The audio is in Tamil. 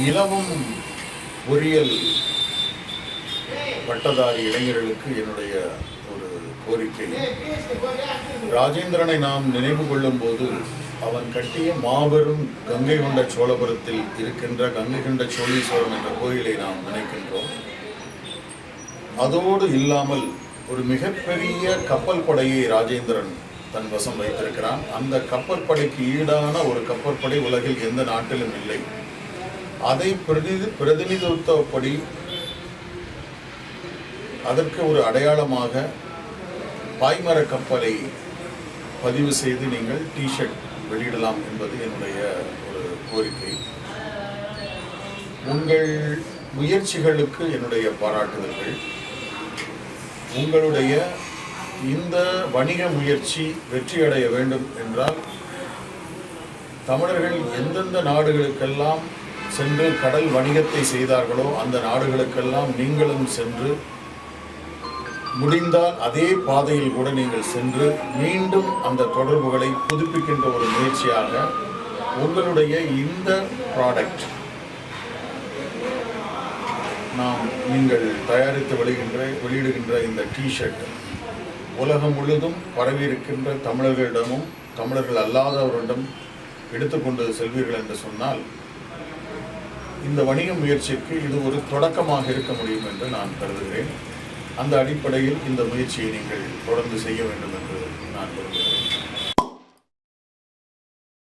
இலவம் பொறியியல் பட்டதாரி இளைஞர்களுக்கு என்னுடைய ஒரு கோரிக்கை. ராஜேந்திரனை நாம் நினைவு கொள்ளும் போது அவன் கட்டிய மாபெரும் கங்கை கொண்ட சோழபுரத்தில் இருக்கின்ற கங்கை கொண்ட சோழீஸ்வரம் என்ற கோயிலை நாம் நினைக்கின்றோம். அதோடு இல்லாமல் ஒரு மிகப்பெரிய கப்பல் படையை ராஜேந்திரன் தன் வசம் வைத்திருக்கிறான். அந்த கப்பல் படைக்கு ஈடான ஒரு கப்பற்படை உலகில் எந்த நாட்டிலும் இல்லை. அதை பிரதிநிதித்துவப்படி அதற்கு ஒரு அடையாளமாக பாய்மர கப்பலை பதிவு செய்து நீங்கள் டிஷர்ட் வெளியிடலாம் என்பது என்னுடைய ஒரு கோரிக்கை. உங்கள் முயற்சிகளுக்கு என்னுடைய பாராட்டுதல்கள். உங்களுடைய இந்த வணிக முயற்சி வெற்றியடைய வேண்டும் என்றால் தமிழர்கள் எந்தெந்த நாடுகளுக்கெல்லாம் சென்று கடல் வணிகத்தை செய்தார்களோ அந்த நாடுகளுக்கெல்லாம் நீங்களும் சென்று முடிந்தால் அதே பாதையில் கூட நீங்கள் சென்று மீண்டும் அந்த தொடர்புகளை புதுப்பிக்கின்ற ஒரு முயற்சியாக உங்களுடைய இந்த ப்ராடக்ட் நீங்கள் தயாரித்து வெளியிடுகின்ற இந்த டிஷர்ட் உலகம் முழுதும் பரவியிருக்கின்ற தமிழர்களிடமும் தமிழர்கள் அல்லாதவரிடம் எடுத்துக்கொண்டு செல்வீர்கள் என்று சொன்னால் இந்த வணிக முயற்சிக்கு இது ஒரு தொடக்கமாக இருக்க முடியும் என்று நான் கருதுகிறேன். அந்த அடிப்படையில் இந்த முயற்சியை நீங்கள் தொடர்ந்து செய்ய வேண்டும் என்று நான் விரும்புகிறேன்.